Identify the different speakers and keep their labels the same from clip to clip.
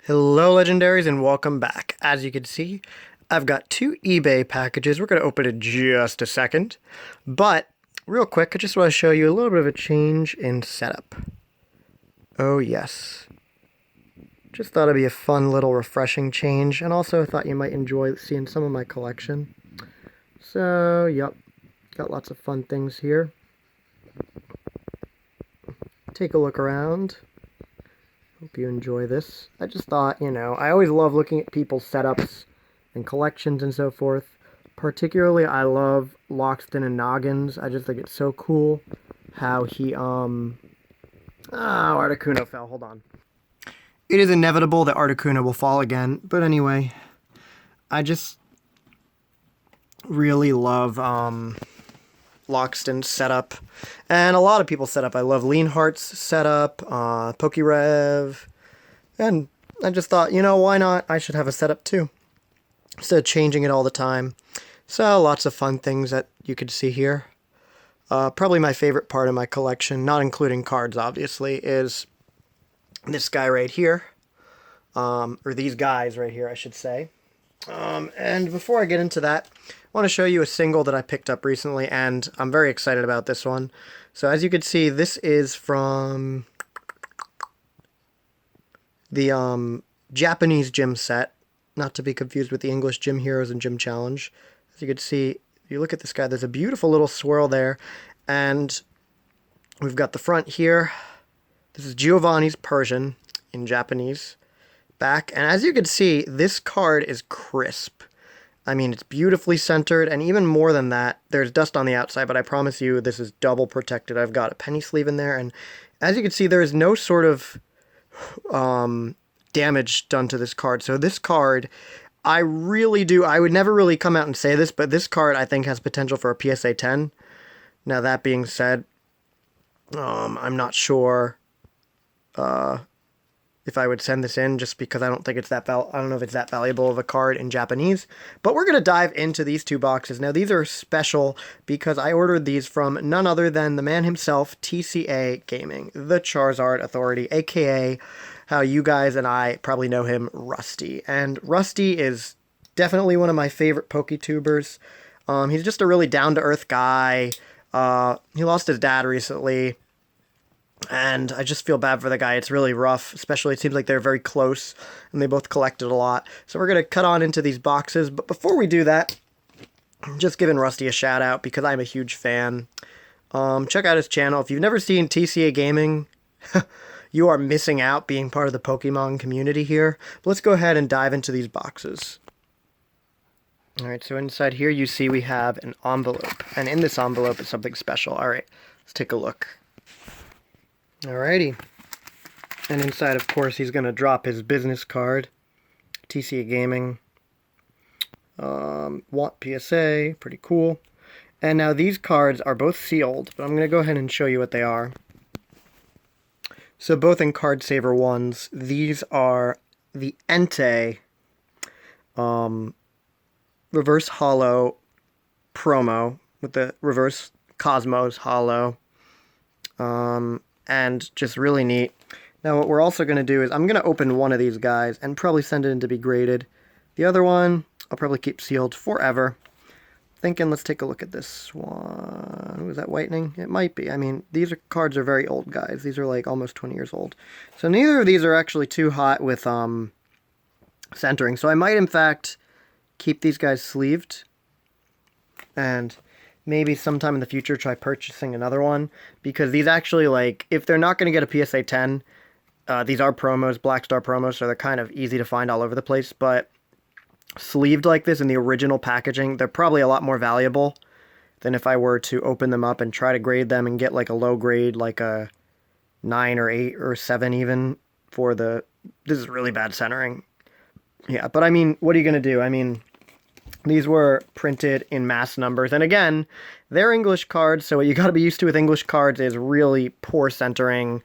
Speaker 1: Hello, Legendaries, and welcome back. As you can see, I've got two eBay packages. We're going to open in just a second. But, real quick, I just want to show you a little bit of a change in setup. Oh, yes. Just thought it'd be a fun little refreshing change, and also thought you might enjoy seeing some of my collection. So, yep, got lots of fun things here. Take a look around. Hope you enjoy this. I just thought, I always love looking at people's setups and collections and so forth. Particularly, I love Loxton and Noggins. I just think it's so cool how he, Articuno fell. Hold on. It is inevitable that Articuno will fall again. But anyway, I just really love, Loxton's setup, and a lot of people's setup. I love Leanhart's setup, Pokerev, and I just thought, why not? I should have a setup too, instead of changing it all the time. So, lots of fun things that you could see here. Probably my favorite part of my collection, not including cards, obviously, is this guy right here, or these guys right here, I should say. And before I get into that, I want to show you a single that I picked up recently, and I'm very excited about this one. So as you can see, this is from the Japanese gym set, not to be confused with the English Gym Heroes and Gym Challenge. As you can see, if you look at this guy, there's a beautiful little swirl there, and we've got the front here. This is Giovanni's Persian in Japanese back, and as you can see, this card is crisp. I mean, it's beautifully centered, and even more than that, there's dust on the outside, but I promise you this is double protected. I've got a penny sleeve in there, and as you can see, there is no sort of damage done to this card. So this card, I would never really come out and say this, but this card I think has potential for a PSA 10. Now, that being said, I'm not sure if I would send this in, just because I don't think it's I don't know if it's that valuable of a card in Japanese. But we're going to dive into these two boxes. Now, these are special because I ordered these from none other than the man himself, TCA Gaming, the Charizard Authority, aka how you guys and I probably know him, Rusty. And Rusty is definitely one of my favorite PokeTubers. He's just a really down-to-earth guy. He lost his dad recently, and I just feel bad for the guy. It's really rough, especially it seems like they're very close, and they both collected a lot. So we're going to cut on into these boxes, but before we do that, I'm just giving Rusty a shout out because I'm a huge fan. Check out his channel. If you've never seen TCA Gaming, you are missing out being part of the Pokemon community here. But let's go ahead and dive into these boxes. Alright, so inside here you see we have an envelope, and in this envelope is something special. Alright, let's take a look. Alrighty. And inside, of course, he's going to drop his business card. TCA Gaming. Want PSA. Pretty cool. And now these cards are both sealed, but I'm going to go ahead and show you what they are. So both in Card Saver 1s, these are the Entei Reverse Holo promo with the Reverse Cosmos Holo. And just really neat. Now what we're also going to do is I'm going to open one of these guys and probably send it in to be graded. The other one I'll probably keep sealed forever. Thinking, let's take a look at this one. Was that whitening? It might be. I mean, cards are very old, guys. These are like almost 20 years old. So neither of these are actually too hot with centering. So I might in fact keep these guys sleeved, and maybe sometime in the future try purchasing another one, because these actually, like, if they're not going to get a PSA 10, these are promos, Black Star promos, so they're kind of easy to find all over the place, but sleeved like this in the original packaging, they're probably a lot more valuable than if I were to open them up and try to grade them and get like a low grade, like a 9 or 8 or 7 even, for the... This is really bad centering. Yeah, but I mean, what are you going to do? I mean, these were printed in mass numbers, and again, they're English cards, so what you got to be used to with English cards is really poor centering.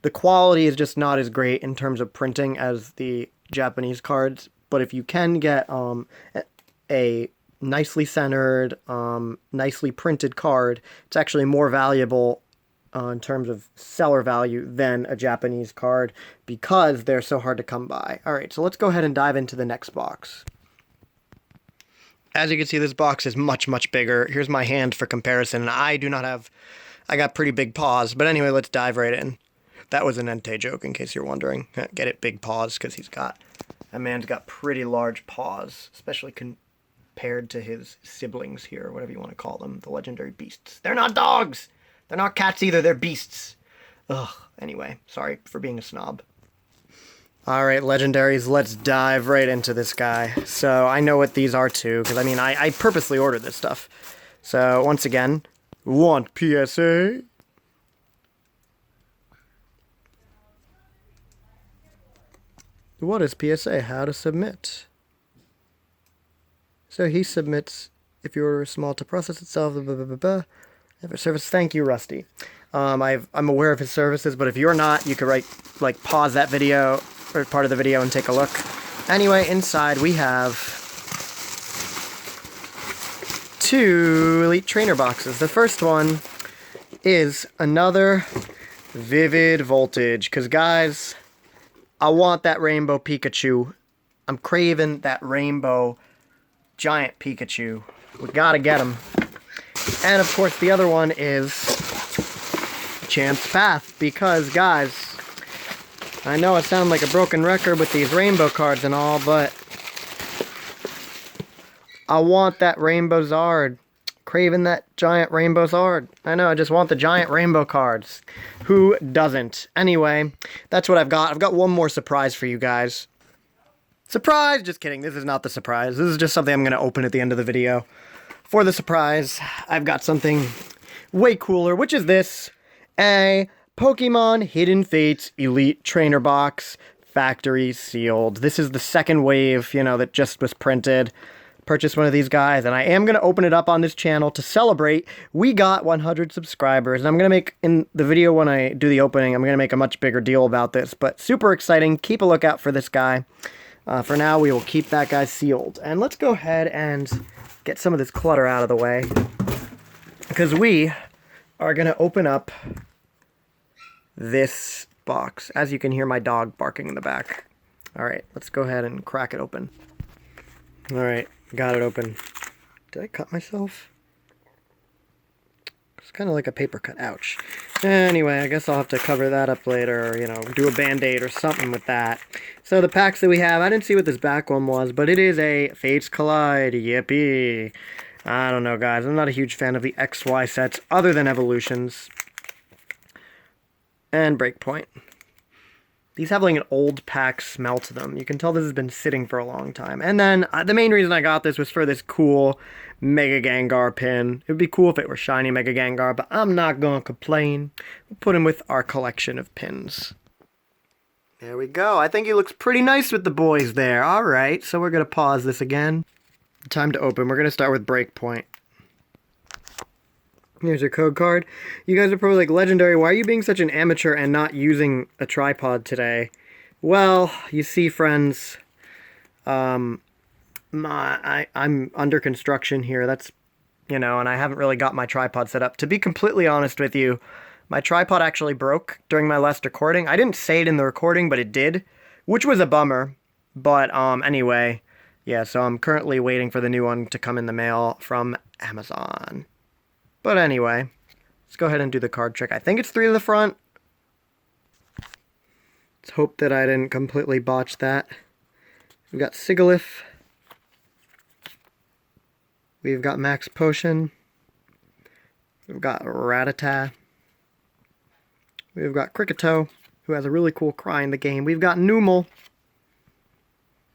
Speaker 1: The quality is just not as great in terms of printing as the Japanese cards, but if you can get a nicely centered, nicely printed card, it's actually more valuable in terms of seller value than a Japanese card because they're so hard to come by. All right, so let's go ahead and dive into the next box. As you can see, this box is much, much bigger. Here's my hand for comparison, and I got pretty big paws. But anyway, let's dive right in. That was an Entei joke, in case you're wondering. Get it, big paws, because that man's got pretty large paws, especially compared to his siblings here, whatever you want to call them, the legendary beasts. They're not dogs! They're not cats either, they're beasts. Ugh, anyway, sorry for being a snob. Alright, Legendaries, let's dive right into this guy. So, I know what these are too, because I purposely ordered this stuff. So, once again, want PSA? What is PSA? How to submit. So he submits if you order small to process itself, blah, blah, blah, blah. Service. Thank you, Rusty. I'm aware of his services, but if you're not, you could pause that video or part of the video and take a look. Anyway, inside we have 2 Elite Trainer boxes. The first one is another Vivid Voltage, because guys, I want that rainbow Pikachu. I'm craving that rainbow giant Pikachu. We gotta get him. And of course, the other one is Chance Path, because guys, I know I sound like a broken record with these rainbow cards and all, but I want that rainbow Zard. Craving that giant rainbow Zard. I know, I just want the giant rainbow cards. Who doesn't? Anyway, that's what I've got. I've got one more surprise for you guys. Surprise! Just kidding, this is not the surprise. This is just something I'm going to open at the end of the video. For the surprise, I've got something way cooler, which is this. A Pokemon Hidden Fates Elite Trainer Box, factory sealed. This is the second wave, that just was printed. Purchased one of these guys, and I am going to open it up on this channel to celebrate. We got 100 subscribers, and I'm going to make, in the video when I do the opening, I'm going to make a much bigger deal about this, but super exciting. Keep a lookout for this guy. For now, we will keep that guy sealed. And let's go ahead and get some of this clutter out of the way, because we are going to open up this box. As you can hear my dog barking in the back. Alright, let's go ahead and crack it open. Alright, got it open. Did I cut myself? It's kind of like a paper cut. Ouch. Anyway, I guess I'll have to cover that up later, or, do a band-aid or something with that. So the packs that we have, I didn't see what this back one was, but it is a Fates Collide. Yippee. I don't know, guys. I'm not a huge fan of the XY sets, other than Evolutions. And Breakpoint. These have like an old pack smell to them. You can tell this has been sitting for a long time. And then the main reason I got this was for this cool Mega Gengar pin. It would be cool if it were shiny Mega Gengar, but I'm not going to complain. We'll put him with our collection of pins. There we go. I think he looks pretty nice with the boys there. Alright, so we're going to pause this again. Time to open. We're going to start with Breakpoint. Here's your code card. You guys are probably like, Legendary, why are you being such an amateur and not using a tripod today? Well, you see, friends, I'm under construction here. That's, and I haven't really got my tripod set up. To be completely honest with you, my tripod actually broke during my last recording. I didn't say it in the recording, but it did, which was a bummer. But anyway, yeah, so I'm currently waiting for the new one to come in the mail from Amazon. But anyway, let's go ahead and do the card trick. I think it's 3 to the front. Let's hope that I didn't completely botch that. We've got Sigilyph. We've got Max Potion. We've got Rattata. We've got Kricketo, who has a really cool cry in the game. We've got Numel.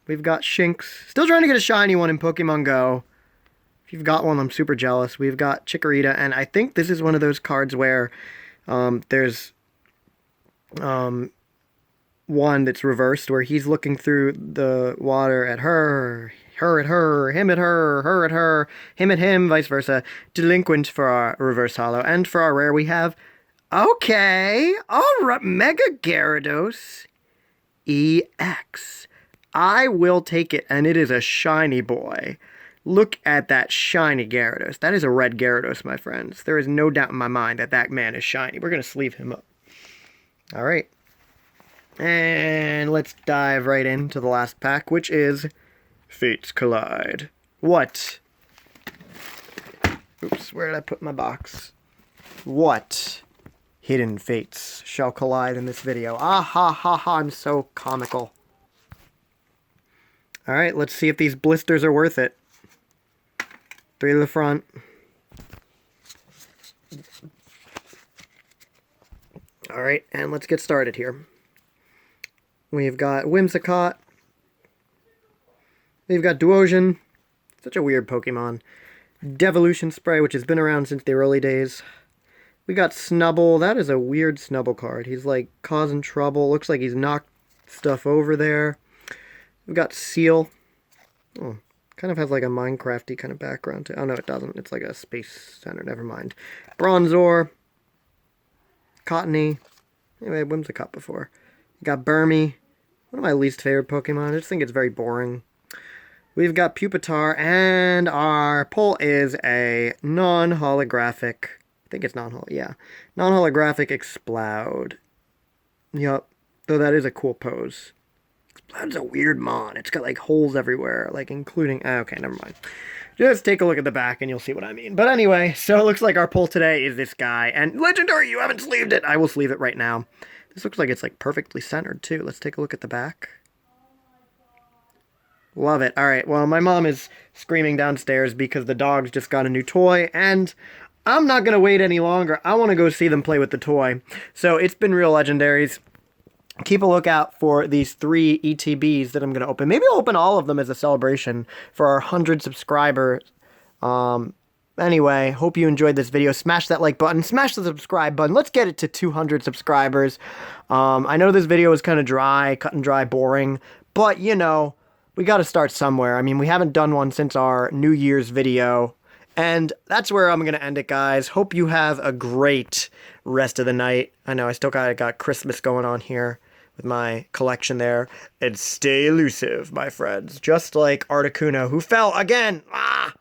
Speaker 1: We've got Shinx. Still trying to get a shiny one in Pokemon Go. If you've got one, I'm super jealous. We've got Chikorita, and I think this is one of those cards where there's one that's reversed, where he's looking through the water at her at her, him at her at her, him at him, vice versa. Delinquent for our reverse holo. And for our rare, we have, okay, alright, Mega Gyarados EX. I will take it, and it is a shiny boy. Look at that shiny Gyarados. That is a red Gyarados, my friends. There is no doubt in my mind that that man is shiny. We're going to sleeve him up. All right. And let's dive right into the last pack, which is Fates Collide. What? Oops, where did I put my box? What hidden fates shall collide in this video? Ah ha ha ha, I'm so comical. Alright, let's see if these blisters are worth it. 3 to the front. Alright, and let's get started here. We've got Whimsicott. We've got Duosion. Such a weird Pokemon. Devolution Spray, which has been around since the early days. We got Snubble. That is a weird Snubble card. He's like causing trouble. Looks like he's knocked stuff over there. We've got Seal. Oh, kind of has like a Minecraft-y kind of background to it. Oh, no, it doesn't. It's like a Space Center. Never mind. Bronzor. Cottony. Anyway, I had Whimsicott before. We got Burmy. One of my least favorite Pokemon. I just think it's very boring. We've got Pupitar, and our pull is a non-holographic. I think it's yeah. Non-holographic Exploud. Yup. Though that is a cool pose. Exploud's a weird mon. It's got like holes everywhere, like including... okay, never mind. Just take a look at the back and you'll see what I mean. But anyway, so it looks like our pull today is this guy. And Legendary, you haven't sleeved it! I will sleeve it right now. This looks like it's like perfectly centered too. Let's take a look at the back. Love it. Alright, well, my mom is screaming downstairs because the dogs just got a new toy, and I'm not going to wait any longer. I want to go see them play with the toy. So it's been real, Legendaries. Keep a lookout for these 3 ETBs that I'm going to open. Maybe I'll open all of them as a celebration for our 100 subscribers. Anyway, hope you enjoyed this video. Smash that like button. Smash the subscribe button. Let's get it to 200 subscribers. I know this video was kind of dry, cut and dry, boring, but, you know... we got to start somewhere. I mean, we haven't done one since our New Year's video. And that's where I'm going to end it, guys. Hope you have a great rest of the night. I know I still got Christmas going on here with my collection there. And stay elusive, my friends. Just like Articuno, who fell again. Ah!